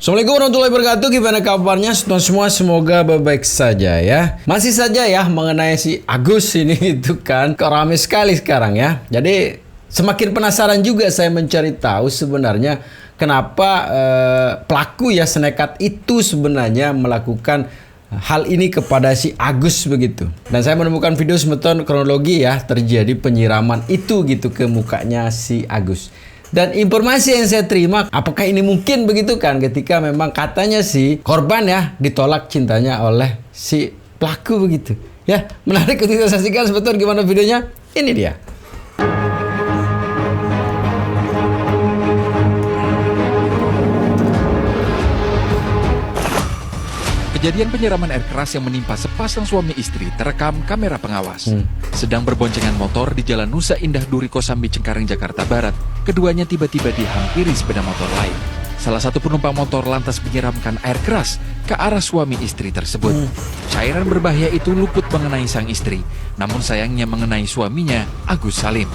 Assalamualaikum warahmatullahi wabarakatuh. Gimana kabarnya semua? Semoga baik saja ya. Masih saja ya mengenai si Agus ini itu kan kok rame sekali sekarang ya. Jadi semakin penasaran juga saya mencari tahu sebenarnya kenapa pelaku ya senekat itu sebenarnya melakukan hal ini kepada si Agus begitu. Dan saya menemukan video semeton kronologi ya terjadi penyiraman itu gitu ke mukanya si Agus. Dan informasi yang saya terima, apakah ini mungkin begitu kan ketika memang katanya si korban ya ditolak cintanya oleh si pelaku begitu. Ya, menarik untuk kita saksikan sebetulnya gimana videonya. Ini dia. Kejadian penyiraman air keras yang menimpa sepasang suami istri terekam kamera pengawas. Sedang berboncengan motor di Jalan Nusa Indah Duri Kosambi Cengkareng Jakarta Barat, keduanya tiba-tiba dihampiri sepeda motor lain. Salah satu penumpang motor lantas menyiramkan air keras ke arah suami istri tersebut. Cairan berbahaya itu luput mengenai sang istri, namun sayangnya mengenai suaminya, Agus Salim.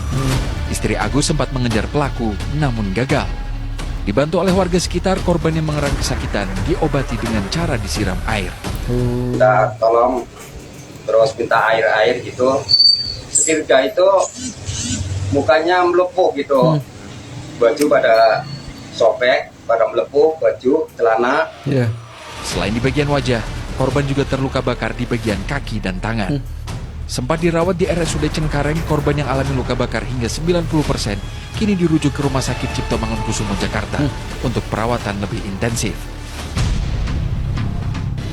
Istri Agus sempat mengejar pelaku, namun gagal. Dibantu oleh warga sekitar, korban yang mengerang kesakitan diobati dengan cara disiram air. Kita tolong terus minta air gitu. Seketika itu mukanya melepuh gitu. Baju pada sobek, pada melepuh, baju, celana. Selain di bagian wajah, korban juga terluka bakar di bagian kaki dan tangan. Sempat dirawat di RSUD Cengkareng, korban yang alami luka bakar hingga 90% kini dirujuk ke Rumah Sakit Cipto Mangunkusumo Jakarta untuk perawatan lebih intensif.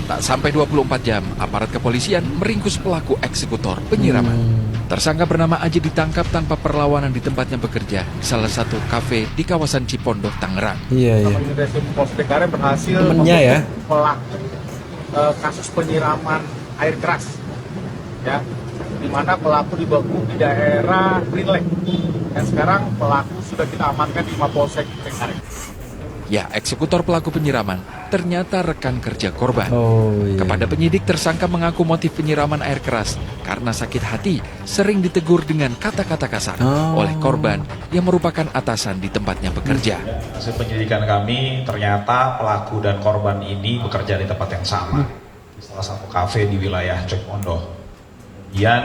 Tak sampai 24 jam, aparat kepolisian meringkus pelaku eksekutor penyiraman. Tersangka bernama Aji ditangkap tanpa perlawanan di tempatnya bekerja di salah satu kafe di kawasan Cipondoh, Tangerang. Polres Cengkareng berhasil ya pelaku kasus penyiraman air keras, ya, di mana pelaku dibekuk di daerah Green Lake. Dan sekarang pelaku sudah kita amankan di Mapolsek Cengkareng. Ya, eksekutor pelaku penyiraman ternyata rekan kerja korban. Kepada penyidik, tersangka mengaku motif penyiraman air keras karena sakit hati sering ditegur dengan kata-kata kasar oleh korban yang merupakan atasan di tempatnya bekerja. Hasil penyidikan kami, ternyata pelaku dan korban ini bekerja di tempat yang sama, di salah satu kafe di wilayah Cipondoh. Kemudian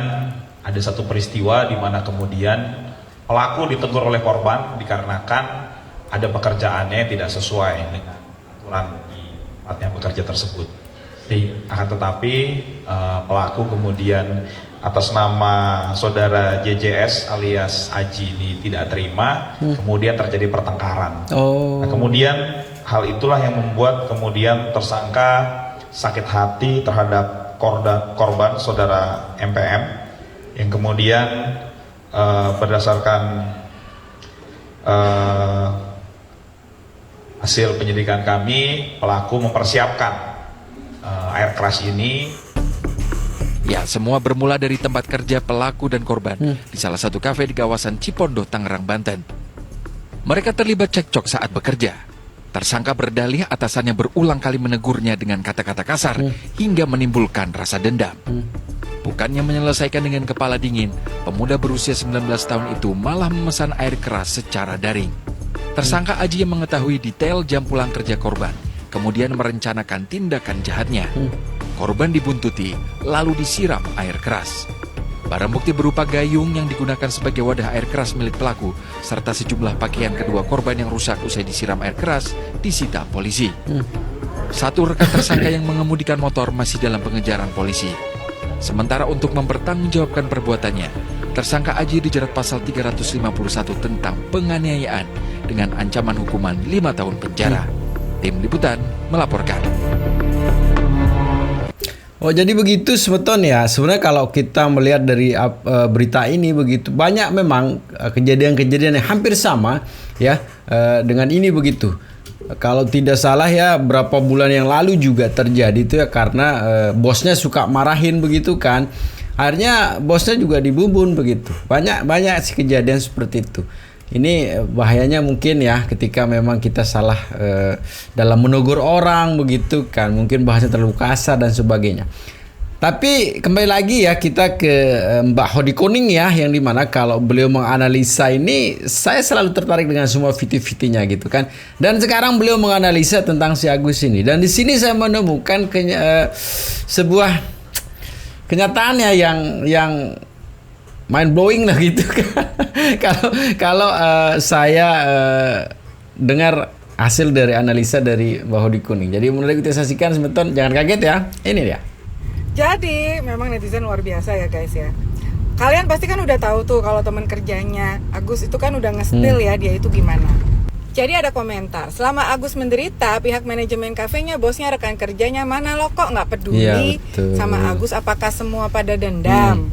ada satu peristiwa di mana kemudian pelaku ditegur oleh korban dikarenakan ada pekerjaannya yang tidak sesuai dengan aturan di tempatnya bekerja tersebut. Akan tetapi pelaku kemudian atas nama saudara JJS alias Aji ini tidak terima, kemudian terjadi pertengkaran. Nah, kemudian hal itulah yang membuat kemudian tersangka sakit hati terhadap korban saudara MPM yang kemudian berdasarkan hasil penyidikan kami, pelaku mempersiapkan air keras ini. Ya, semua bermula dari tempat kerja pelaku dan korban di salah satu kafe di kawasan Cipondoh, Tangerang, Banten. Mereka terlibat cekcok saat bekerja. Tersangka berdalih atasannya berulang kali menegurnya dengan kata-kata kasar hingga menimbulkan rasa dendam. Bukannya menyelesaikan dengan kepala dingin, pemuda berusia 19 tahun itu malah memesan air keras secara daring. Tersangka Aji yang mengetahui detail jam pulang kerja korban, kemudian merencanakan tindakan jahatnya. Korban dibuntuti, lalu disiram air keras. Barang bukti berupa gayung yang digunakan sebagai wadah air keras milik pelaku, serta sejumlah pakaian kedua korban yang rusak usai disiram air keras, disita polisi. Satu rekan tersangka yang mengemudikan motor masih dalam pengejaran polisi. Sementara untuk mempertanggungjawabkan perbuatannya, tersangka Aji dijerat pasal 351 tentang penganiayaan dengan ancaman hukuman 5 tahun penjara. Tim Liputan melaporkan. Oh, jadi begitu sebetulnya ya. Sebenarnya kalau kita melihat dari berita ini begitu banyak memang kejadian-kejadian yang hampir sama ya dengan ini begitu. Kalau tidak salah ya berapa bulan yang lalu juga terjadi itu ya karena bosnya suka marahin begitu kan. Akhirnya bosnya juga dibumbun begitu. Banyak sih kejadian seperti itu. Ini bahayanya mungkin ya ketika memang kita salah dalam menegur orang begitu kan. Mungkin bahasa terlalu kasar dan sebagainya. Tapi kembali lagi ya kita ke Mbak Hodi Kuning ya, yang dimana kalau beliau menganalisa ini, saya selalu tertarik dengan semua video-videonya gitu kan. Dan sekarang beliau menganalisa tentang si Agus ini, dan di sini saya menemukan sebuah kenyataannya yang mind blowing lah gitu kan. Kalau saya dengar hasil dari analisa dari Mbak Hodi Kuning. Jadi mulai kita saksikan sebentar, jangan kaget ya. Ini dia. Jadi memang netizen luar biasa ya guys ya. Kalian pasti kan udah tahu tuh kalau teman kerjanya Agus itu kan udah nge-spill ya dia itu gimana. Jadi ada komentar, selama Agus menderita, pihak manajemen kafenya, bosnya, rekan kerjanya mana lo kok nggak peduli sama Agus, apakah semua pada dendam?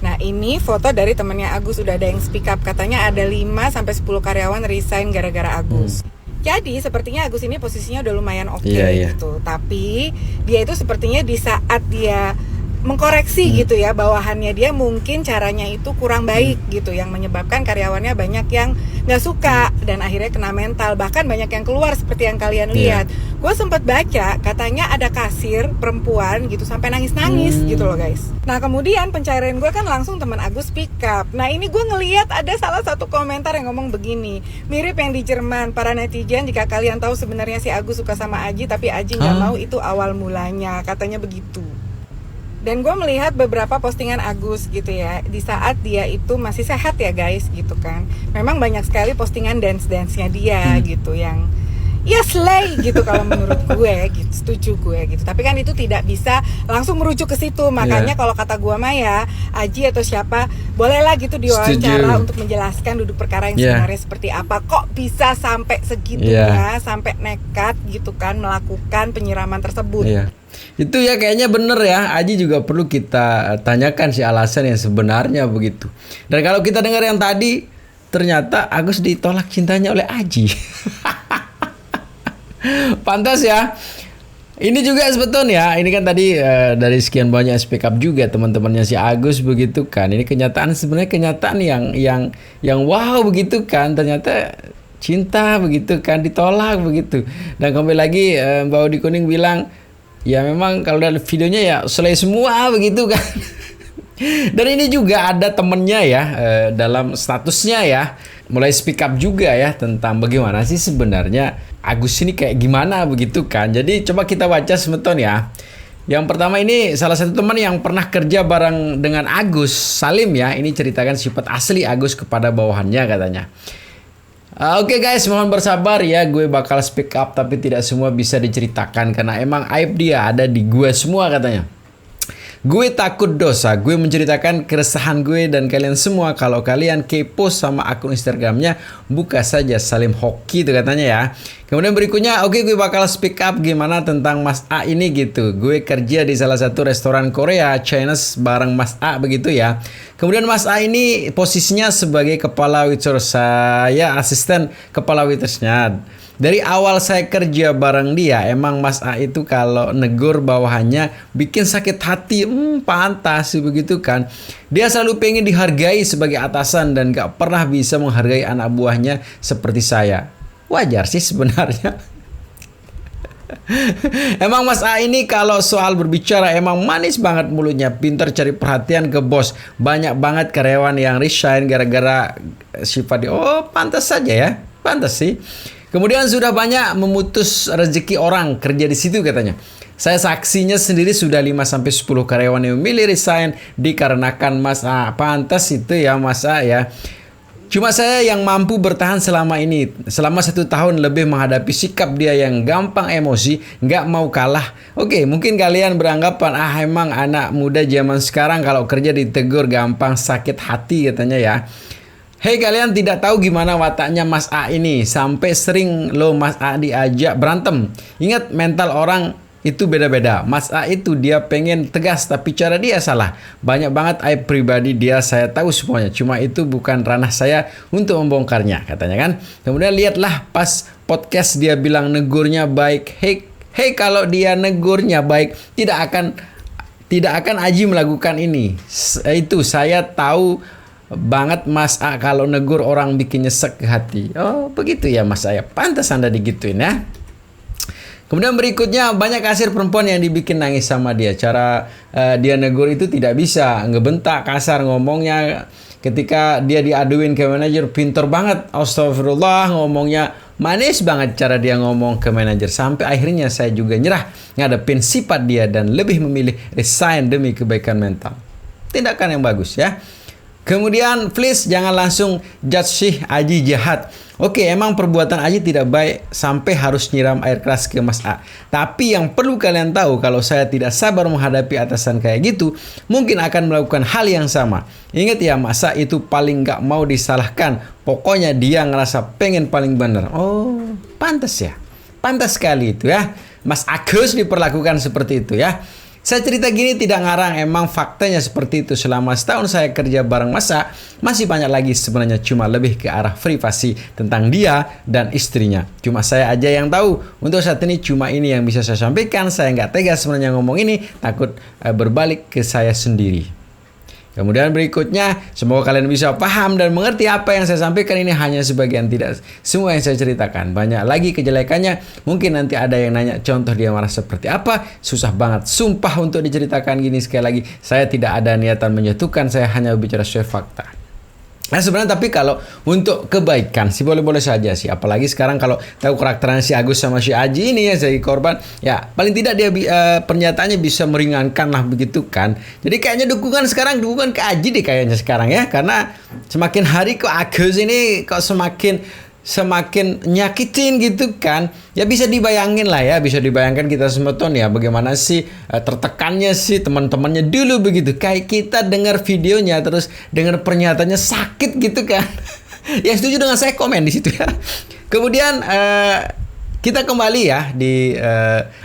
Nah ini foto dari temennya Agus, udah ada yang speak up, katanya ada 5-10 karyawan resign gara-gara Agus. Jadi sepertinya Agus ini posisinya udah lumayan oke gitu. Tapi dia itu sepertinya di saat dia mengkoreksi gitu ya, bawahannya dia mungkin caranya itu kurang baik gitu, yang menyebabkan karyawannya banyak yang nggak suka dan akhirnya kena mental, bahkan banyak yang keluar seperti yang kalian lihat. Gue sempat baca katanya ada kasir perempuan gitu sampai nangis-nangis gitu loh guys. Nah kemudian pencarian gue kan langsung teman Agus pick up. Nah ini gue ngelihat ada salah satu komentar yang ngomong begini, mirip yang di Jerman, para netizen jika kalian tahu sebenarnya si Agus suka sama Aji tapi Aji nggak mau, itu awal mulanya, katanya begitu. Dan gue melihat beberapa postingan Agus gitu ya, di saat dia itu masih sehat ya guys gitu kan. Memang banyak sekali postingan dance-dance-nya dia gitu yang ya slay gitu kalau menurut gue gitu, setuju gue gitu. Tapi kan itu tidak bisa langsung merujuk ke situ. Makanya kalau kata gue mah ya, Aji atau siapa bolehlah gitu diwawancara untuk menjelaskan duduk perkara yang sebenarnya seperti apa. Kok bisa sampai segitunya, sampai nekat gitu kan melakukan penyiraman tersebut. Itu ya kayaknya bener ya, Aji juga perlu kita tanyakan si alasan yang sebenarnya begitu. Dan kalau kita dengar yang tadi, ternyata Agus ditolak cintanya oleh Aji. Pantas ya. Ini juga sebetulnya, ini kan tadi dari sekian banyak speak up juga teman-temannya si Agus begitu kan. Ini kenyataan, sebenarnya kenyataan yang wow begitu kan. Ternyata cinta begitu kan, ditolak begitu. Dan kembali lagi Mbak Hodi Kuning bilang, ya memang kalau dari videonya ya selesai semua begitu kan. Dan ini juga ada temennya ya dalam statusnya ya, mulai speak up juga ya tentang bagaimana sih sebenarnya Agus ini kayak gimana begitu kan. Jadi coba kita baca sebentar ya. Yang pertama ini salah satu teman yang pernah kerja bareng dengan Agus, Salim ya. Ini ceritakan sifat asli Agus kepada bawahannya katanya. Oke guys, mohon bersabar ya, gue bakal speak up tapi tidak semua bisa diceritakan karena emang aib dia ada di gue semua katanya. Gue takut dosa, gue menceritakan keresahan gue dan kalian semua. Kalau kalian kepo sama akun Instagramnya, buka saja Salim Hoki itu katanya ya. Kemudian berikutnya, oke gue bakal speak up gimana tentang Mas A ini gitu. Gue kerja di salah satu restoran Korea, Chinese bareng Mas A begitu ya. Kemudian Mas A ini posisinya sebagai kepala waiter, saya asisten kepala waitersnya. Dari awal saya kerja bareng dia, emang Mas A itu kalau negur bawahannya bikin sakit hati. Pantas begitu kan. Dia selalu pengen dihargai sebagai atasan dan gak pernah bisa menghargai anak buahnya seperti saya. Wajar sih sebenarnya. Emang Mas A ini kalau soal berbicara emang manis banget mulutnya, pintar cari perhatian ke bos. Banyak banget karyawan yang resign gara-gara sifat dia. Oh pantas saja ya, pantas sih. Kemudian sudah banyak memutus rezeki orang kerja di situ katanya. Saya saksinya sendiri sudah 5-10 karyawan yang memilih resign dikarenakan Mas A. Pantas itu ya Mas A ya. Cuma saya yang mampu bertahan selama ini. Selama 1 tahun lebih menghadapi sikap dia yang gampang emosi, nggak mau kalah. Oke, mungkin kalian beranggapan, emang anak muda zaman sekarang kalau kerja ditegur gampang sakit hati katanya ya. Hei kalian tidak tahu gimana wataknya Mas A ini. Sampai sering lo Mas A diajak berantem. Ingat mental orang itu beda-beda. Mas A itu dia pengen tegas tapi cara dia salah. Banyak banget aib pribadi dia, saya tahu semuanya. Cuma itu bukan ranah saya untuk membongkarnya katanya kan. Kemudian lihatlah pas podcast dia bilang negurnya baik. Hei kalau dia negurnya baik tidak akan Aji melakukan ini. Itu saya tahu banget Mas A kalau negur orang bikin nyesek ke hati. Oh begitu ya Mas A ya. Pantas Anda digituin ya. Kemudian berikutnya banyak kasir perempuan yang dibikin nangis sama dia. Cara dia negur itu tidak bisa, ngebentak, kasar ngomongnya. Ketika dia diaduin ke manajer, pinter banget, astagfirullah, ngomongnya manis banget cara dia ngomong ke manajer. Sampai akhirnya saya juga nyerah ngadepin sifat dia dan lebih memilih resign demi kebaikan mental. Tindakan yang bagus ya. Kemudian please jangan langsung judge sih Aji jahat. Oke, emang perbuatan Aji tidak baik sampai harus nyiram air keras ke Mas A. Tapi yang perlu kalian tahu, kalau saya tidak sabar menghadapi atasan kayak gitu, mungkin akan melakukan hal yang sama. Ingat ya, Mas A itu paling gak mau disalahkan. Pokoknya dia ngerasa pengen paling benar. Oh, pantas ya. Pantas sekali itu ya. Mas Agus diperlakukan seperti itu ya. Saya cerita gini tidak ngarang, emang faktanya seperti itu. Selama setahun saya kerja bareng Mas A, masih banyak lagi sebenarnya, cuma lebih ke arah privasi tentang dia dan istrinya. Cuma saya aja yang tahu. Untuk saat ini cuma ini yang bisa saya sampaikan. Saya nggak tega sebenarnya ngomong ini, takut berbalik ke saya sendiri. Kemudian berikutnya, semoga kalian bisa paham dan mengerti apa yang saya sampaikan ini hanya sebagian, tidak semua yang saya ceritakan. Banyak lagi kejelekannya. Mungkin nanti ada yang nanya contoh dia marah seperti apa. Susah banget, sumpah untuk diceritakan gini. Sekali lagi, saya tidak ada niatan menjatuhkan, saya hanya bicara sesuai fakta. Nah sebenarnya tapi kalau untuk kebaikan sih boleh-boleh saja sih. Apalagi sekarang kalau tahu karakternya si Agus sama si Aji ini ya, jadi korban. Ya paling tidak dia pernyataannya bisa meringankan lah begitu kan. Jadi kayaknya dukungan sekarang, dukungan ke Aji deh kayaknya sekarang ya. Karena semakin hari kok Agus ini kok semakin nyakitin gitu kan. Ya bisa dibayangin lah ya, bisa dibayangkan kita semua tuh ya bagaimana sih tertekannya sih teman-temannya dulu begitu. Kayak kita dengar videonya terus dengar pernyataannya sakit gitu kan. Ya setuju dengan saya, komen di situ ya. Kemudian kita kembali ya di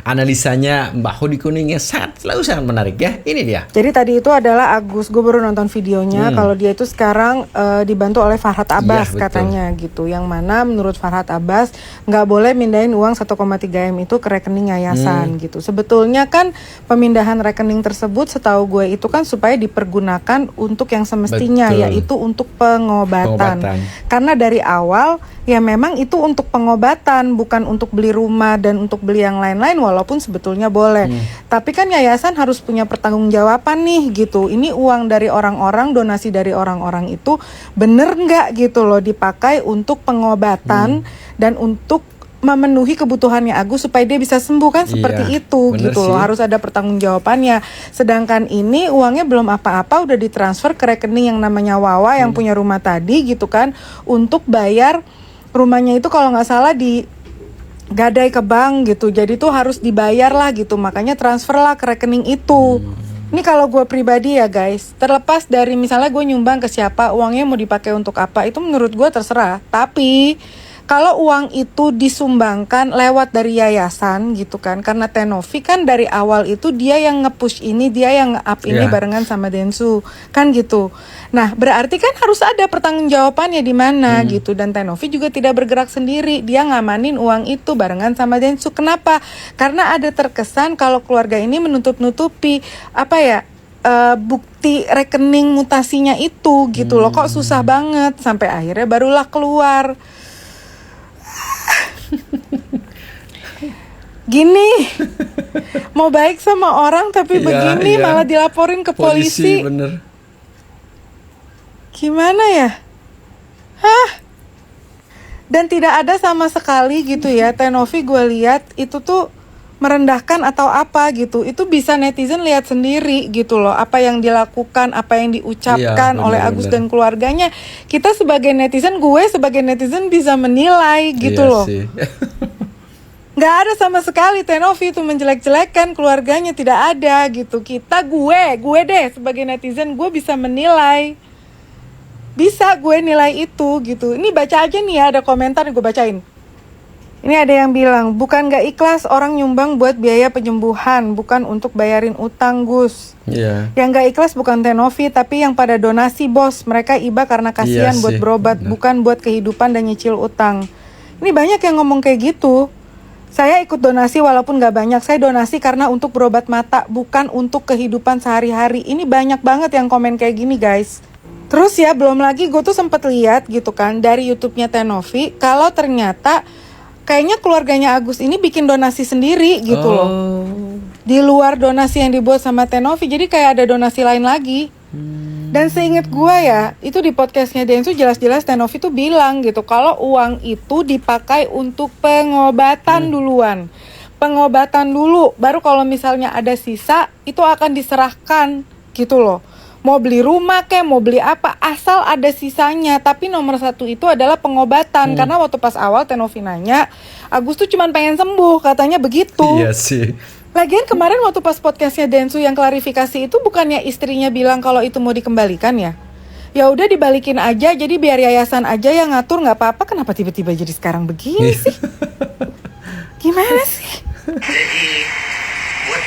analisanya Mbak Hodi Kuning yang selalu sangat menarik ya. Ini dia. Jadi tadi itu adalah Agus, gue baru nonton videonya. Kalau dia itu sekarang dibantu oleh Farhad Abbas Iya, katanya gitu. Yang mana menurut Farhad Abbas nggak boleh mindahin uang 1,3 M itu ke rekening yayasan gitu. Sebetulnya kan pemindahan rekening tersebut setahu gue itu kan supaya dipergunakan untuk yang semestinya, Betul. yaitu untuk pengobatan. Karena dari awal ya memang itu untuk pengobatan, bukan untuk beli rumah dan untuk beli yang lain-lain, walaupun sebetulnya boleh. Tapi kan yayasan harus punya pertanggungjawaban nih gitu. Ini uang dari orang-orang, donasi dari orang-orang itu bener nggak gitu loh dipakai untuk pengobatan dan untuk memenuhi kebutuhannya Agus supaya dia bisa sembuh kan, seperti itu gitu loh. Harus ada pertanggungjawabannya. Sedangkan ini uangnya belum apa-apa udah ditransfer ke rekening yang namanya Wawa yang punya rumah tadi gitu kan, untuk bayar rumahnya itu kalau nggak salah di gadai ke bank gitu. Jadi tuh harus dibayar lah gitu. Makanya transfer lah ke rekening itu. Ini kalau gue pribadi ya guys, terlepas dari misalnya gue nyumbang ke siapa, uangnya mau dipakai untuk apa, itu menurut gue terserah. Tapi kalau uang itu disumbangkan lewat dari yayasan gitu kan, karena Tenovi kan dari awal itu dia yang nge-push ini, dia yang nge-up ini barengan sama Densu kan gitu. Nah berarti kan harus ada pertanggungjawabannya di mana gitu. Dan Tenovi juga tidak bergerak sendiri, dia ngamanin uang itu barengan sama Densu. Kenapa? Karena ada terkesan kalau keluarga ini menutup-nutupi apa ya, bukti rekening mutasinya itu gitu loh. Kok susah banget sampai akhirnya barulah keluar. Gini, mau baik sama orang tapi begini malah dilaporin ke polisi. Bener. Gimana ya? Dan tidak ada sama sekali gitu ya, Tenovi gue lihat itu tuh merendahkan atau apa gitu. Itu bisa netizen lihat sendiri gitu loh, apa yang dilakukan, apa yang diucapkan oleh Agus dan keluarganya. Kita sebagai netizen, gue sebagai netizen bisa menilai gitu loh. Nggak ada sama sekali Tenovi itu menjelek-jelekan keluarganya, tidak ada gitu. Gue deh sebagai netizen, gue bisa menilai. Bisa gue nilai itu gitu. Ini baca aja nih ya, ada komentar yang gue bacain. Ini ada yang bilang, bukan gak ikhlas orang nyumbang buat biaya penyembuhan, bukan untuk bayarin utang Gus. Yang gak ikhlas bukan Tenovi, tapi yang pada donasi bos. Mereka iba karena kasihan buat berobat, bukan buat kehidupan dan nyicil utang. Ini banyak yang ngomong kayak gitu. Saya ikut donasi walaupun gak banyak. Saya donasi karena untuk berobat mata, bukan untuk kehidupan sehari-hari. Ini banyak banget yang komen kayak gini guys. Terus ya belum lagi gue tuh sempet lihat gitu kan dari YouTube-nya Tenovi, kalau ternyata kayaknya keluarganya Agus ini bikin donasi sendiri gitu loh. Di luar donasi yang dibuat sama Tenovi, jadi kayak ada donasi lain lagi. Dan seingat gue ya, itu di podcastnya Densu jelas-jelas Tenovi tuh bilang gitu, kalau uang itu dipakai untuk pengobatan duluan. Pengobatan dulu, baru kalau misalnya ada sisa, itu akan diserahkan gitu loh. Mau beli rumah kek, mau beli apa, asal ada sisanya. Tapi nomor satu itu adalah pengobatan. Karena waktu pas awal Tenovi nanya, Agus tuh cuma pengen sembuh, katanya begitu. Iya sih. Lagian kemarin waktu pas podcastnya Densu yang klarifikasi itu, bukannya istrinya bilang kalau itu mau dikembalikan ya? Ya udah dibalikin aja, jadi biar yayasan aja yang ngatur, nggak apa-apa. Kenapa tiba-tiba jadi sekarang begini sih? Gimana sih? Jadi buat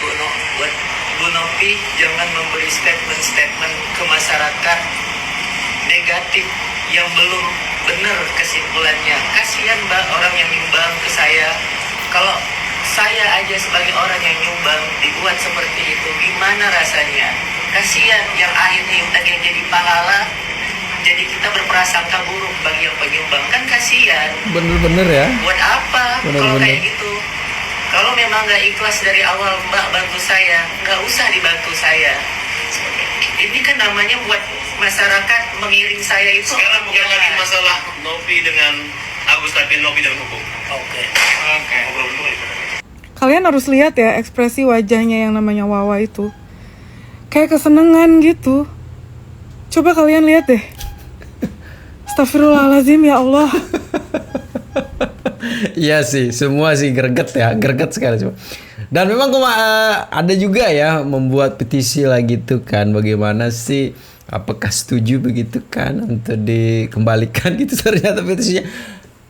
Bu Novi jangan memberi statement-statement ke masyarakat negatif yang belum benar kesimpulannya. Kasihan Mbak orang yang nyumbang ke saya. Kalau saya aja sebagai orang yang nyumbang dibuat seperti itu, gimana rasanya? Kasihan yang akhirnya tadi jadi pahala, jadi kita berprasangka buruk bagi yang penyumbang, kan kasihan. Bener-bener ya. Buat apa kalau Bener-bener. kayak gitu? Kalau memang nggak ikhlas dari awal Mbak bantu saya, nggak usah dibantu saya. Ini kan namanya buat masyarakat mengiring saya itu. Sekarang bukan lagi masalah Novi dengan Agus, tapi Novi dengan hukum. Oke. Kalian harus lihat ya ekspresi wajahnya yang namanya Wawa itu. Kayak kesenangan gitu. Coba kalian lihat deh. Astagfirullahaladzim, ya Allah. Iya sih, semua sih greget ya, greget sekali cuma. Dan memang ada juga ya membuat petisi lah gitu kan, bagaimana sih, apakah setuju begitu kan untuk dikembalikan gitu. Ternyata petisinya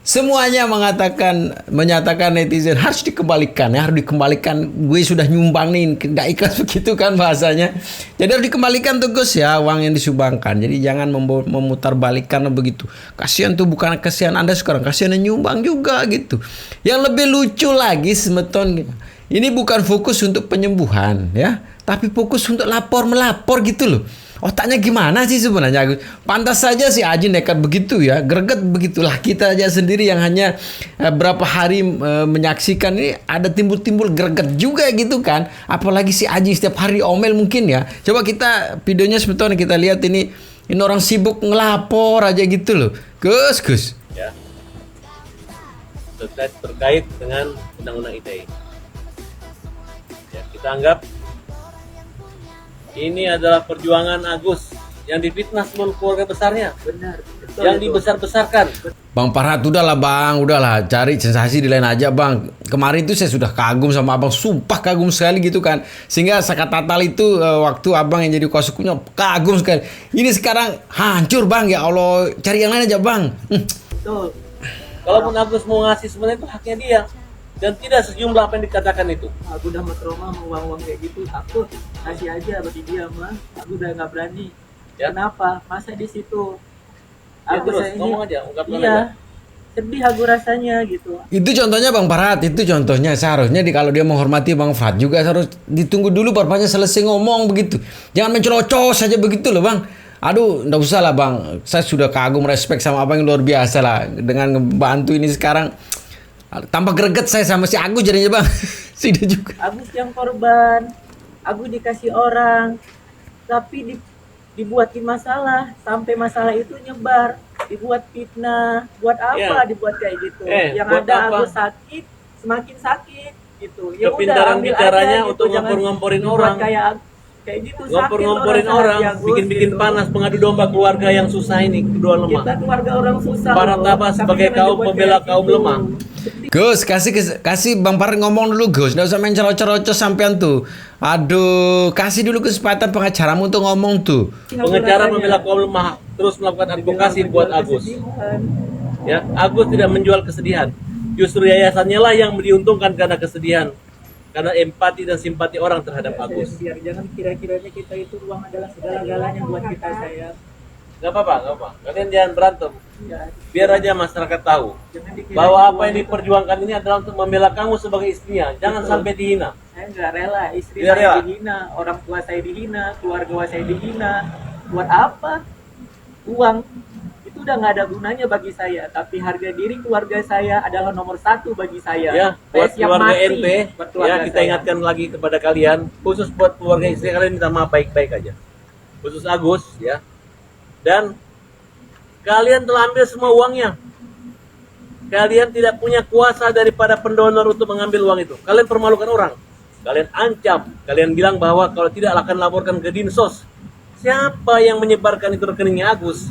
semuanya menyatakan netizen harus dikembalikan ya, harus dikembalikan. Gue sudah nyumbang nih, nggak ikhlas begitu kan bahasanya. Jadi harus dikembalikan tuh Gus ya, uang yang disumbangkan. Jadi jangan memutarbalikkan begitu. Kasihan tuh, bukan kasihan Anda sekarang, kasihan yang nyumbang juga gitu. Yang lebih lucu lagi sebetulnya, ini bukan fokus untuk penyembuhan ya, tapi fokus untuk melapor gitu loh. Otaknya gimana sih sebenarnya Agus? Pantas saja si Aji nekat begitu ya, greget begitulah. Kita aja sendiri yang hanya berapa hari menyaksikan ini ada timbul-timbul greget juga gitu kan. Apalagi si Aji setiap hari omel mungkin ya. Coba kita videonya sebetulnya kita lihat ini orang sibuk ngelapor aja gitu loh. Gus. Ya. Terkait dengan Undang-Undang ITE. Ya, kita anggap ini adalah perjuangan Agus yang difitnah seluruh keluarga besarnya. Benar. Yang dibesar-besarkan. Bang Farhat, udahlah, cari sensasi di lain aja Bang. Kemarin itu saya sudah kagum sama Abang, sumpah kagum sekali gitu kan. Sehingga Saka Tatal itu waktu Abang yang jadi kuasa hukumnya kagum sekali. Ini sekarang hancur Bang, ya Allah, cari yang lain aja Bang. Betul. Kalaupun Agus mau ngasih sebenarnya itu haknya dia. Dan tidak sejumlah apa yang dikatakan itu. Aku udah mau trauma, mau uang-uang kayak gitu, takut kasih aja bagi dia mah. Aku udah nggak berani. Ya. Kenapa? Masa di situ? Ya, Aku terus saya ngomong aja, ungkapkan iya, aja. sedih aku rasanya gitu. Itu contohnya Bang Farhat, itu contohnya seharusnya kalau dia menghormati Bang Farhat juga harus ditunggu dulu bapaknya selesai ngomong begitu. Jangan mencerocos saja begitu loh Bang. Aduh, nggak usah lah Bang. Saya sudah kagum, respect sama Abang yang luar biasa lah dengan ngebantu ini sekarang. Tambah greget saya sama si Agus jadinya Bang. Sudah juga. Agus yang korban, Agus dikasih orang, tapi dibuatin masalah, sampai masalah itu nyebar, dibuat fitnah. Buat apa Ya. dibuat kayak gitu? Yang buat ada apa? Agus sakit, semakin sakit gitu. Ya Kepintaran udah, ambil bicaranya aja, untuk Jangan ngompor-ngomporin dibuat orang. Kayak gitu, Ngompor-ngomporin sakit orang, hati Agus, bikin-bikin gitu. panas, mengadu domba keluarga yang susah ini, kedua lemah. Kita keluarga orang susah. Para loh. tabah Tapi sebagai jangan kaum dibuat pembela kayak kaum gitu. lemah. Gus, kasih Bang Farhat ngomong dulu Gus. Nggak usah main cerocos sampean tuh. Aduh, kasih dulu kesempatan pengacaramu untuk ngomong tuh. Pengacara membela kaum lemah terus melakukan advokasi buat Agus. Ya, Agus tidak menjual kesedihan. Justru yayasannya lah yang diuntungkan karena kesedihan. Karena empati dan simpati orang terhadap Agus. Biar jangan kira-kiranya kita itu uang adalah segala-galanya buat kita, sayang. Gak apa-apa. Kalian jangan berantem. Ya, Biar aja masyarakat tahu jangan dikira bahwa apa uang yang itu- diperjuangkan ini adalah untuk membela kamu sebagai istrinya. Jangan Betul. sampai dihina. Saya nggak rela istri Tidak saya rela. dihina, orang tua saya dihina, keluarga saya dihina. Buat apa? Uang itu udah nggak ada gunanya bagi saya. Tapi harga diri keluarga saya adalah nomor satu bagi saya. Ya, Saya buat siap keluarga mati NP, buat ya keluarga kita saya. ingatkan lagi kepada kalian, khusus buat keluarga istri kalian minta maaf baik-baik aja. Khusus Agus, ya. Dan kalian telah ambil semua uangnya. Kalian tidak punya kuasa daripada pendonor untuk mengambil uang itu. Kalian permalukan orang. Kalian ancam. Kalian bilang bahwa kalau tidak akan laporkan ke Dinsos. Siapa yang menyebarkan itu rekeningnya Agus?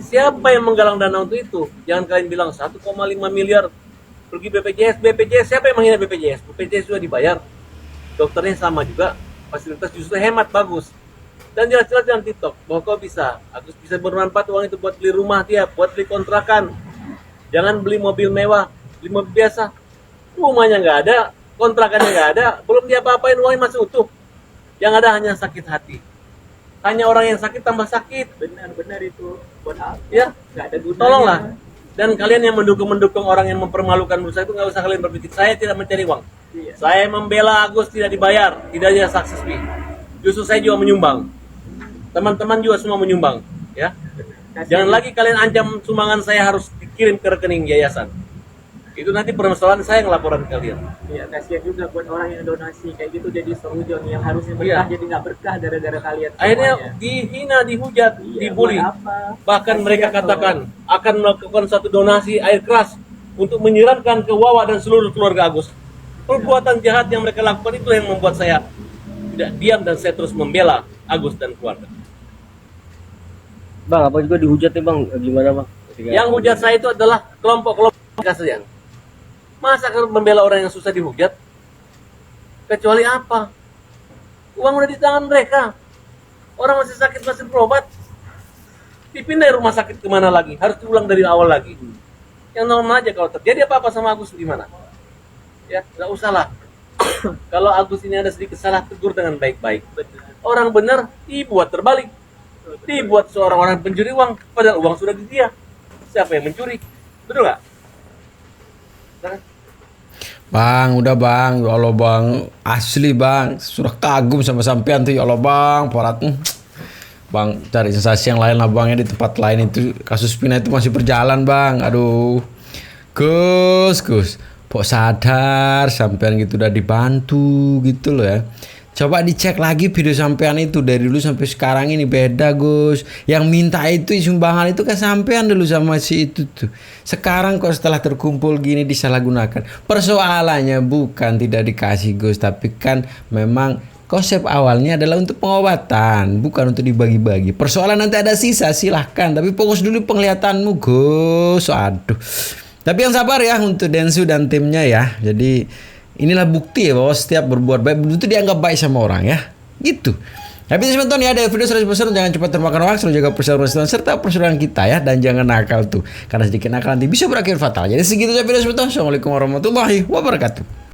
Siapa yang menggalang dana untuk itu? Jangan kalian bilang 1,5 miliar pergi BPJS. BPJS siapa yang menghina BPJS? BPJS sudah dibayar. Dokternya sama juga. Fasilitas justru hemat, bagus. Dan jelas-jelas dalam TikTok bahwa kau bisa, Agus bisa bermanfaat uang itu buat beli rumah dia, buat beli kontrakan. Jangan beli mobil mewah, beli mobil biasa. Rumahnya nggak ada, kontrakannya nggak ada, belum dia apa-apain, uangnya masih utuh. Yang ada hanya sakit hati. Hanya orang yang sakit tambah sakit. Benar-benar itu buat apa? Ya, Nggak ada gunanya. tolonglah. Dan kalian yang mendukung orang yang mempermalukan berusaha itu nggak usah kalian berpikir saya tidak mencari uang. Iya. Saya membela Agus tidak dibayar, tidak ada sukses fee. Justru saya juga menyumbang. Teman-teman juga semua menyumbang, ya. Jangan lagi kalian ancam sumbangan saya harus dikirim ke rekening yayasan. Itu nanti permasalahan saya ngelaporan kalian. Iya, kasihan juga buat orang yang donasi kayak gitu jadi seujon yang harusnya berkah Iya. jadi nggak berkah gara-gara kalian Akhirnya semuanya. dihina, dihujat, Iya, dibully. buat apa? Bahkan Kasihan mereka loh. katakan akan melakukan satu donasi air keras untuk menyiramkan ke Wawa dan seluruh keluarga Agus. Perbuatan jahat yang mereka lakukan itu yang membuat saya tidak diam dan saya terus membela Agus dan keluarga. Bang, apa juga dihujat nih bang? Gimana bang? Yang hujat saya itu adalah kelompok-kelompok saja. Masa akan membela orang yang susah dihujat? Kecuali apa? Uang udah di tangan mereka. Orang masih sakit, masih berobat. Dipindah rumah sakit kemana lagi? Harus diulang dari awal lagi. Yang normal aja kalau terjadi apa-apa sama Agus gimana? Ya, nggak usah lah. Kalau Agus ini ada sedikit salah, tegur dengan baik-baik. Orang benar dibuat terbalik. Dibuat seorang orang pencuri uang, padahal uang sudah di dia. Siapa yang mencuri? Betul nggak? Nah, Bang, udah bang, ya Allah bang, asli bang, sudah kagum sama sampean tuh ya Allah bang, porat. Bang, cari sensasi yang lain lah bang, ya di tempat lain itu kasus Pina itu masih berjalan bang, aduh. Gus, kok sadar sampean gitu udah dibantu gitu loh ya. Coba dicek lagi video sampean itu dari dulu sampai sekarang ini beda Gus. Yang minta itu sumbangan itu kan sampean dulu sama si itu tuh. Sekarang kok setelah terkumpul gini disalahgunakan. Persoalannya bukan tidak dikasih Gus, tapi kan memang konsep awalnya adalah untuk pengobatan, bukan untuk dibagi-bagi. Persoalan nanti ada sisa silahkan, tapi fokus dulu penglihatanmu Gus. Aduh. Tapi yang sabar ya untuk Densu dan timnya ya. Jadi inilah bukti ya bahwa setiap berbuat baik itu dianggap baik sama orang ya. Gitu. Tapi teman-teman ya ada video 100% jangan cepat termakan hoax, selalu jaga persaudaraan serta persaudaraan kita ya, dan jangan nakal tuh. Karena sedikit nakal nanti bisa berakhir fatal. Jadi segitu saja video 100%. Assalamualaikum warahmatullahi wabarakatuh.